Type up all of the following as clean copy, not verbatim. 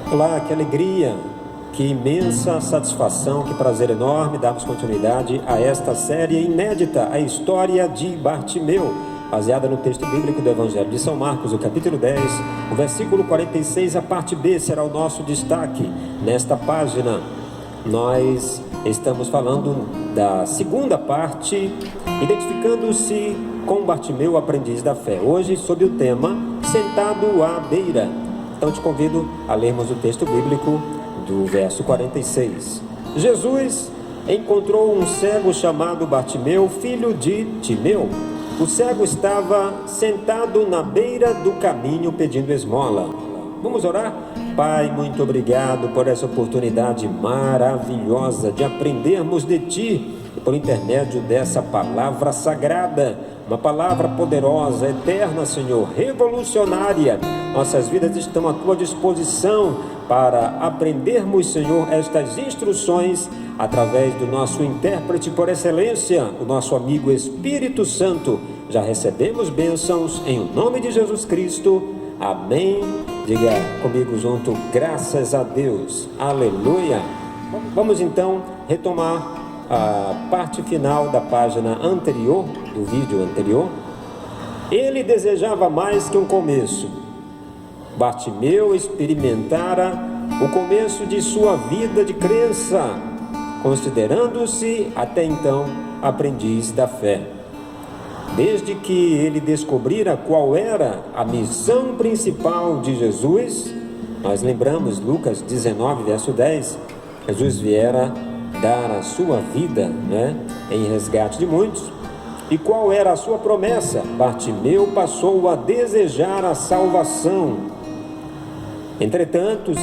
Olá, que alegria, que imensa satisfação, que prazer enorme darmos continuidade a esta série inédita, a história de Bartimeu, baseada no texto bíblico do Evangelho de São Marcos, o capítulo 10, o versículo 46, a parte B será o nosso destaque. Nesta página, nós estamos falando da segunda parte, identificando-se com Bartimeu, o aprendiz da fé. Hoje, sob o tema, sentado à beira. Então te convido a lermos o texto bíblico do verso 46. Jesus encontrou um cego chamado Bartimeu, filho de Timeu. O cego estava sentado na beira do caminho pedindo esmola. Vamos orar? Pai, muito obrigado por essa oportunidade maravilhosa de aprendermos de Ti e por intermédio dessa palavra sagrada, uma palavra poderosa, eterna, Senhor, revolucionária. Nossas vidas estão à Tua disposição para aprendermos, Senhor, estas instruções através do nosso intérprete por excelência, o nosso amigo Espírito Santo. Já recebemos bênçãos em nome de Jesus Cristo. Amém. Diga comigo junto, graças a Deus. Aleluia. Vamos então retomar a parte final da página anterior, do vídeo anterior. Ele desejava mais que um começo. Bartimeu experimentara o começo de sua vida de crença, considerando-se até então aprendiz da fé. Desde que ele descobrira qual era a missão principal de Jesus, nós lembramos Lucas 19, verso 10, Jesus viera dar a sua vida, em resgate de muitos. E qual era a sua promessa? Bartimeu passou a desejar a salvação. Entretanto,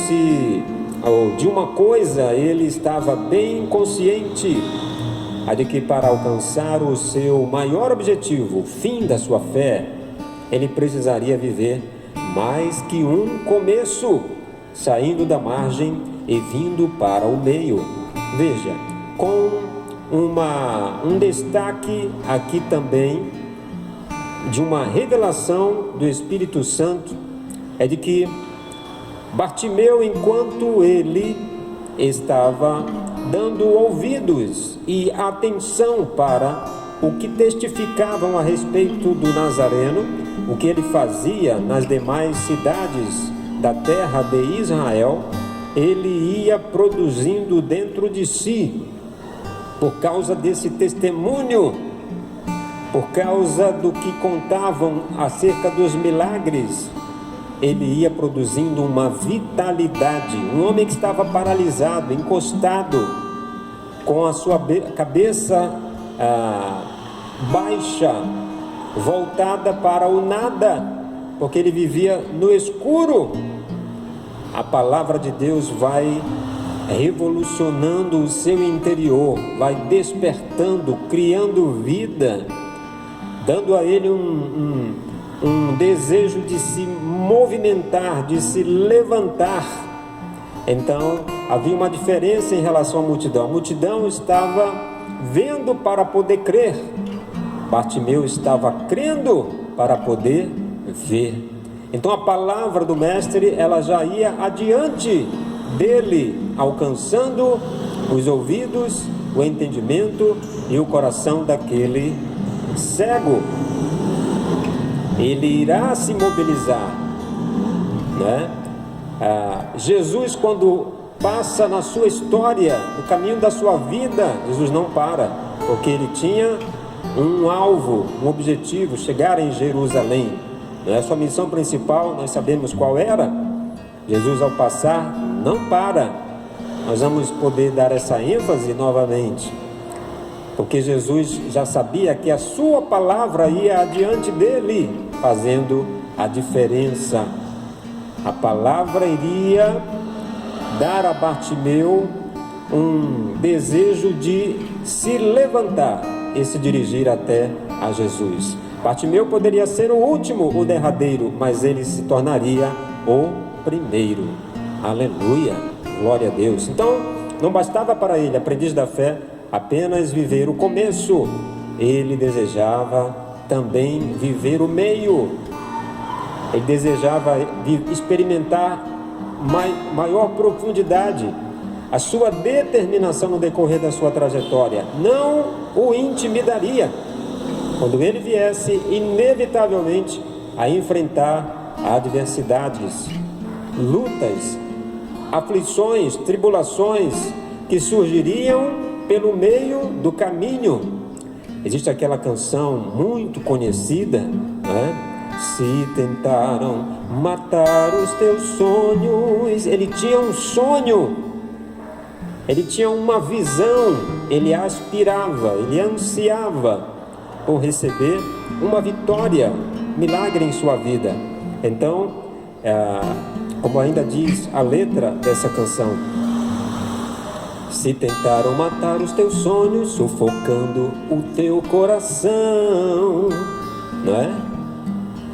de uma coisa ele estava bem consciente, a de que para alcançar o seu maior objetivo, o fim da sua fé, ele precisaria viver mais que um começo, saindo da margem e vindo para o meio. Veja, com um destaque aqui também de uma revelação do Espírito Santo, é de que Bartimeu, enquanto ele estava dando ouvidos e atenção para o que testificavam a respeito do Nazareno, o que ele fazia nas demais cidades da terra de Israel, ele ia produzindo dentro de si, por causa desse testemunho, por causa do que contavam acerca dos milagres, ele ia produzindo uma vitalidade. Um homem que estava paralisado, encostado, com a sua cabeça baixa, voltada para o nada, porque ele vivia no escuro. A palavra de Deus vai revolucionando o seu interior, vai despertando, criando vida, dando a ele um desejo de se movimentar, de se levantar. Então havia uma diferença em relação à multidão. A multidão estava vendo para poder crer, Bartimeu estava crendo para poder ver. Então a palavra do mestre, ela já ia adiante dele, alcançando os ouvidos, o entendimento e o coração daquele cego. Ele irá se mobilizar, Jesus, quando passa na sua história, no caminho da sua vida, Jesus não para, porque ele tinha um alvo, um objetivo, chegar em Jerusalém. A sua missão principal, nós sabemos qual era. Jesus, ao passar, não para. Nós vamos poder dar essa ênfase novamente, porque Jesus já sabia que a sua palavra ia adiante dele, fazendo a diferença. A palavra iria dar a Bartimeu um desejo de se levantar e se dirigir até a Jesus. Bartimeu poderia ser o último, o derradeiro, mas ele se tornaria o primeiro. Aleluia, glória a Deus. Então, não bastava para ele, aprendiz da fé, apenas viver o começo. Ele desejava também viver o meio. Ele desejava experimentar maior profundidade, a sua determinação no decorrer da sua trajetória não o intimidaria quando ele viesse inevitavelmente a enfrentar adversidades, lutas, aflições, tribulações que surgiriam pelo meio do caminho. Existe aquela canção muito conhecida, né? Se tentaram matar os teus sonhos. Ele tinha um sonho, ele tinha uma visão, ele aspirava, ele ansiava por receber uma vitória, milagre em sua vida. Então, como ainda diz a letra dessa canção, se tentaram matar os teus sonhos, sufocando o teu coração, não é?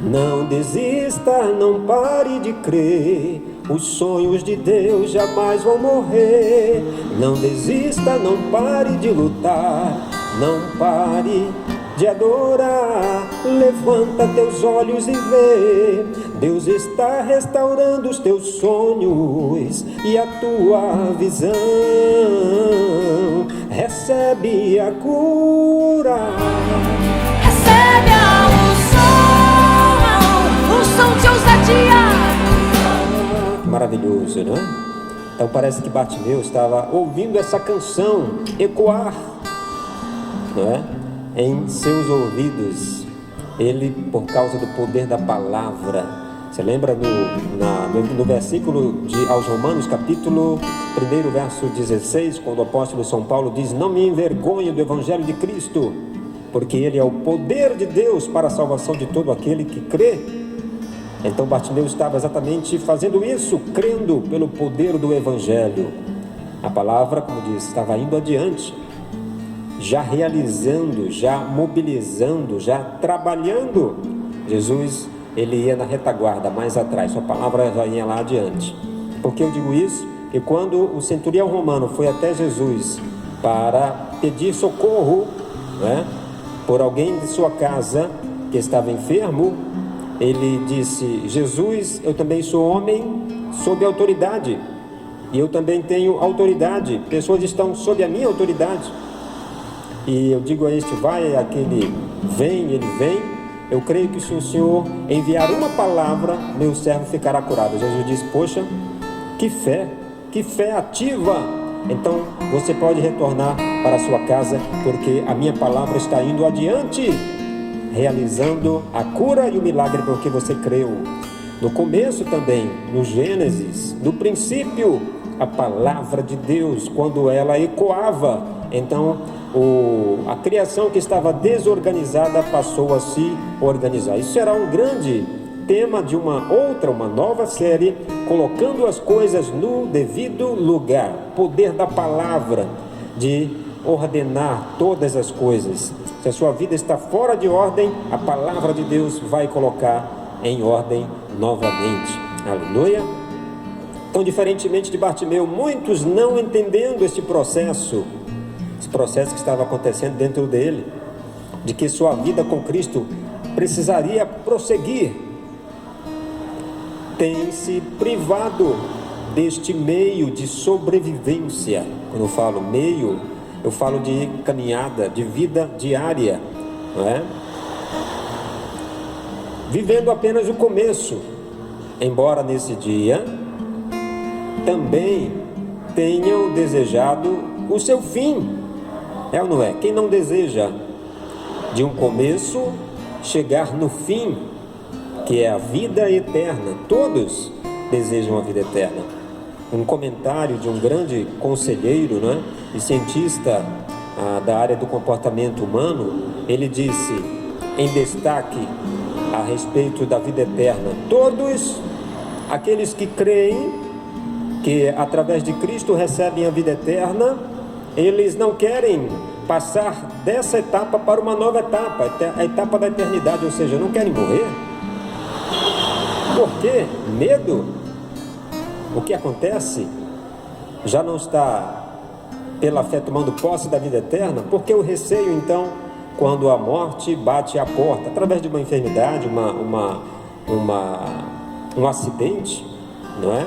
Não desista, não pare de crer, os sonhos de Deus jamais vão morrer. Não desista, não pare de lutar, não pare de adorar. Levanta teus olhos e vê, Deus está restaurando os teus sonhos e a tua visão. Recebe a cura, recebe a unção de ousadia. Maravilhoso, não é? Então parece que Bartimeu estava ouvindo essa canção ecoar, não é? Em seus ouvidos. Ele, por causa do poder da palavra, você lembra no versículo aos Romanos, capítulo 1, verso 16, quando o apóstolo São Paulo diz: não me envergonho do evangelho de Cristo, porque ele é o poder de Deus para a salvação de todo aquele que crê. Então Bartimeu estava exatamente fazendo isso, crendo pelo poder do evangelho. A palavra, como diz, estava indo adiante, já realizando, já mobilizando, já trabalhando. Jesus, ele ia na retaguarda, mais atrás, sua palavra já ia lá adiante. Por que eu digo isso? Que quando o centurião romano foi até Jesus para pedir socorro, né, por alguém de sua casa que estava enfermo, ele disse: Jesus, eu também sou homem sob autoridade, e eu também tenho autoridade, pessoas estão sob a minha autoridade. E eu digo a este vai, aquele vem, ele vem. Eu creio que se o Senhor enviar uma palavra, meu servo ficará curado. Jesus disse: poxa, que fé ativa. Então você pode retornar para a sua casa, porque a minha palavra está indo adiante, realizando a cura e o milagre, porque você creu. No começo também, no Gênesis, no princípio, a palavra de Deus, quando ela ecoava, então a criação que estava desorganizada passou a se organizar. Isso será um grande tema de uma nova série, colocando as coisas no devido lugar. Poder da palavra de ordenar todas as coisas. Se a sua vida está fora de ordem, a palavra de Deus vai colocar em ordem novamente. Aleluia. Então, diferentemente de Bartimeu, muitos não entendendo esse processo que estava acontecendo dentro dele, de que sua vida com Cristo precisaria prosseguir, tem se privado deste meio de sobrevivência. Quando eu falo meio, eu falo de caminhada, de vida diária, não é? Vivendo apenas o começo, embora nesse dia também tenham desejado o seu fim. É ou não é? Quem não deseja de um começo chegar no fim, que é a vida eterna? Todos desejam a vida eterna. Um comentário de um grande conselheiro, né, e cientista da área do comportamento humano, ele disse em destaque a respeito da vida eterna: todos aqueles que creem que através de Cristo recebem a vida eterna, eles não querem passar dessa etapa para uma nova etapa, a etapa da eternidade, ou seja, não querem morrer. Por quê? Medo. O que acontece? Já não está pela fé tomando posse da vida eterna? Porque o receio, então, quando a morte bate à porta, através de uma enfermidade, um acidente, não é?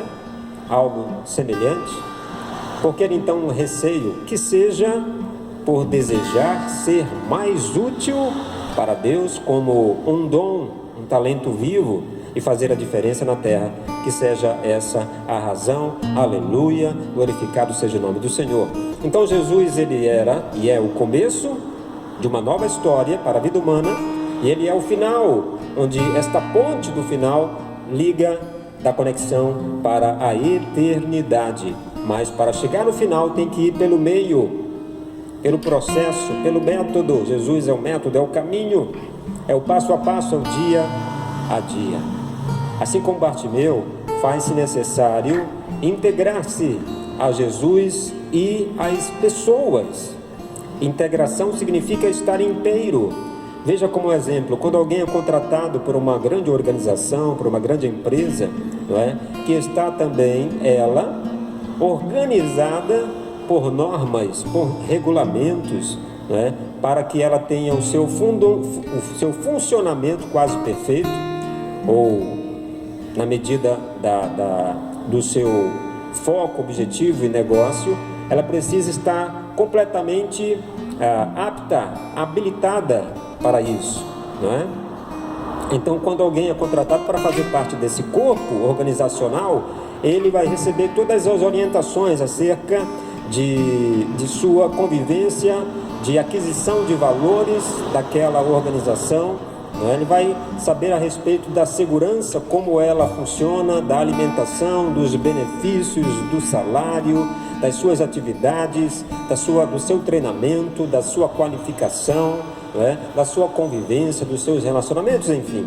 algo semelhante? Por que então um receio? Que seja por desejar ser mais útil para Deus como um dom, um talento vivo e fazer a diferença na terra. Que seja essa a razão. Aleluia, glorificado seja o nome do Senhor. Então Jesus, ele era e é o começo de uma nova história para a vida humana, e ele é o final, onde esta ponte do final liga da conexão para a eternidade. Mas para chegar no final tem que ir pelo meio, pelo processo, pelo método. Jesus é o método, é o caminho, é o passo a passo, é o dia a dia. Assim como Bartimeu, faz-se necessário integrar-se a Jesus e às pessoas. Integração significa estar inteiro. Veja como exemplo, quando alguém é contratado por uma grande organização, por uma grande empresa, não é? Que está também ela organizada por normas, por regulamentos, não é? Para que ela tenha o seu funcionamento quase perfeito, ou na medida do seu foco, objetivo e negócio, ela precisa estar completamente apta, habilitada para isso, não é? Então, quando alguém é contratado para fazer parte desse corpo organizacional, ele vai receber todas as orientações acerca de sua convivência, de aquisição de valores daquela organização, não é? Ele vai saber a respeito da segurança, como ela funciona, da alimentação, dos benefícios, do salário, das suas atividades, do seu treinamento, da sua qualificação, não é? Da sua convivência, dos seus relacionamentos, enfim,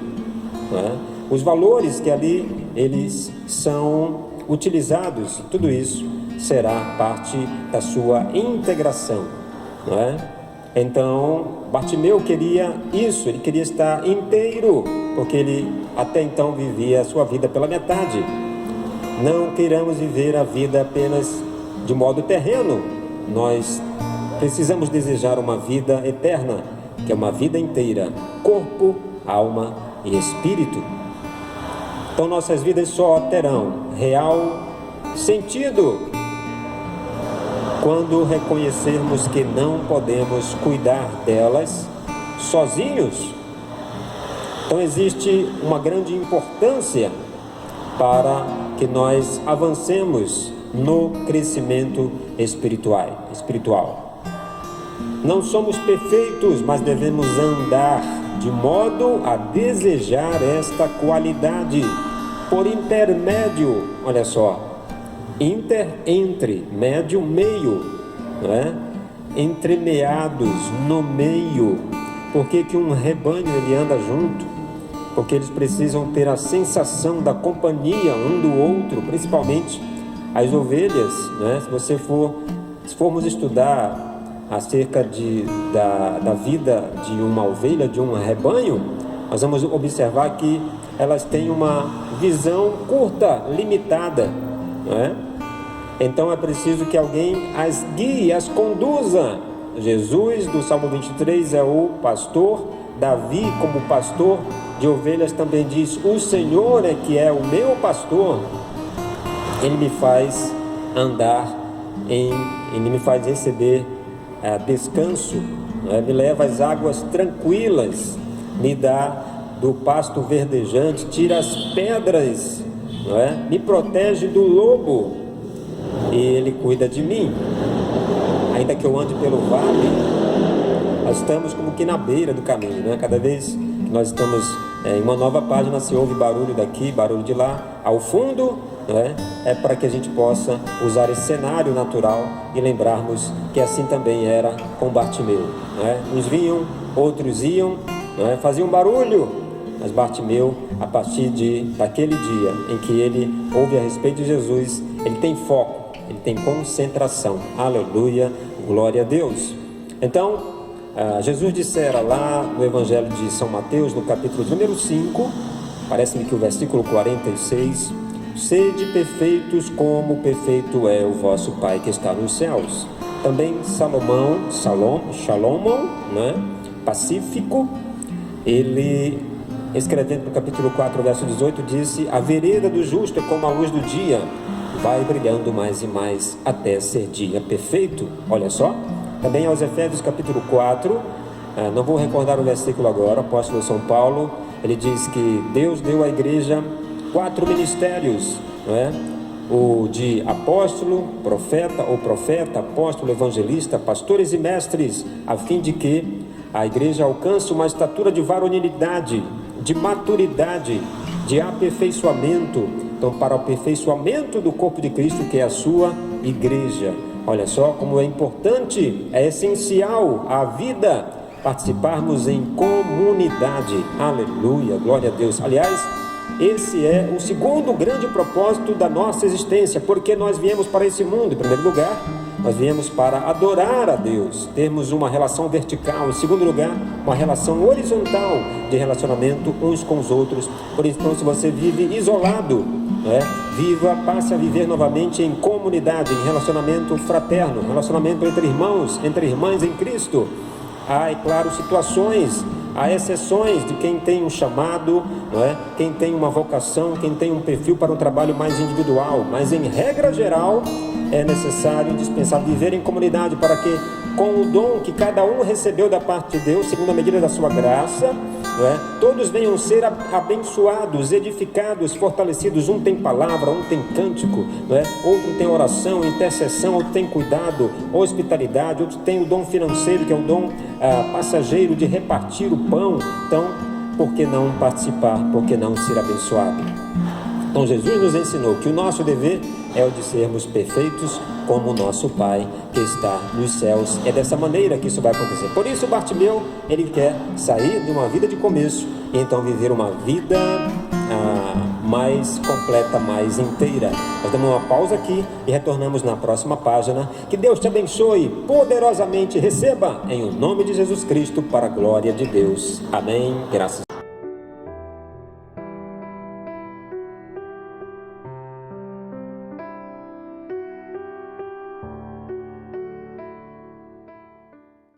não é? Os valores que ali eles são utilizados, tudo isso será parte da sua integração, não é? Então, Bartimeu queria isso, ele queria estar inteiro, porque ele até então vivia a sua vida pela metade. Não queiramos viver a vida apenas de modo terreno, nós precisamos desejar uma vida eterna, que é uma vida inteira, corpo, alma e espírito. Então nossas vidas só terão real sentido quando reconhecermos que não podemos cuidar delas sozinhos. Então existe uma grande importância para que nós avancemos no crescimento espiritual. Não somos perfeitos, mas devemos andar de modo a desejar esta qualidade por intermédio, olha só, entre, médio, meio, não é? Entremeados no meio. Por que um rebanho ele anda junto? Porque eles precisam ter a sensação da companhia um do outro, principalmente as ovelhas, né? Se formos estudar acerca da vida de uma ovelha, de um rebanho, nós vamos observar que elas têm uma visão curta, limitada, não é? Então é preciso que alguém as guie, as conduza. Jesus, do Salmo 23, é o pastor. Davi, como pastor de ovelhas, também diz: o Senhor é que é o meu pastor. Ele me faz andar ele me faz receber descanso, né? Me leva às águas tranquilas, me dá do pasto verdejante, tira as pedras, não é? Me protege do lobo, e Ele cuida de mim. Ainda que eu ande pelo vale, nós estamos como que na beira do caminho, né? Cada vez que nós estamos em uma nova página, se ouve barulho daqui, barulho de lá, ao fundo, né? É para que a gente possa usar esse cenário natural e lembrarmos que assim também era com Bartimeu, né? Uns vinham, outros iam, né? Faziam barulho, mas Bartimeu, a partir daquele dia em que ele ouve a respeito de Jesus, ele tem foco, ele tem concentração. Aleluia, glória a Deus. Então, Jesus dissera lá no Evangelho de São Mateus, no capítulo número 5, parece-me que o versículo 46, sede perfeitos como perfeito é o vosso Pai que está nos céus. Também Salomão, né? Pacífico, ele, escrevendo no capítulo 4, verso 18, disse: a vereda do justo é como a luz do dia, vai brilhando mais e mais até ser dia perfeito. Olha só, também aos Efésios capítulo 4, não vou recordar o versículo agora, o apóstolo São Paulo, ele diz que Deus deu à igreja 4 ministérios, não é? O de apóstolo, profeta, apóstolo, evangelista, pastores e mestres, a fim de que a igreja alcance uma estatura de varonilidade, de maturidade, de aperfeiçoamento. Então, para o aperfeiçoamento do corpo de Cristo, que é a sua igreja. Olha só como é importante, é essencial à vida participarmos em comunidade. Aleluia, glória a Deus. Aliás, esse é o segundo grande propósito da nossa existência, porque nós viemos para esse mundo. Em primeiro lugar, nós viemos para adorar a Deus, termos uma relação vertical. Em segundo lugar, uma relação horizontal de relacionamento uns com os outros. Por isso, então, se você vive isolado, passe a viver novamente em comunidade, em relacionamento fraterno, relacionamento entre irmãos, entre irmãs em Cristo. Há, é claro, situações, há exceções de quem tem um chamado, quem tem uma vocação, quem tem um perfil para um trabalho mais individual, mas em regra geral é necessário, indispensável viver em comunidade para que, com o dom que cada um recebeu da parte de Deus, segundo a medida da sua graça, todos venham ser abençoados, edificados, fortalecidos. Um tem palavra, um tem cântico, outro tem oração, intercessão, outro tem cuidado, hospitalidade, outro tem o dom financeiro, que é o dom passageiro de repartir o pão. Então, por que não participar? Por que não ser abençoado? Então, Jesus nos ensinou que o nosso dever é o de sermos perfeitos como o nosso Pai que está nos céus. É dessa maneira que isso vai acontecer. Por isso, Bartimeu, ele quer sair de uma vida de começo e então viver uma vida mais completa, mais inteira. Nós damos uma pausa aqui e retornamos na próxima página. Que Deus te abençoe poderosamente. Receba em o nome de Jesus Cristo, para a glória de Deus. Amém. Graças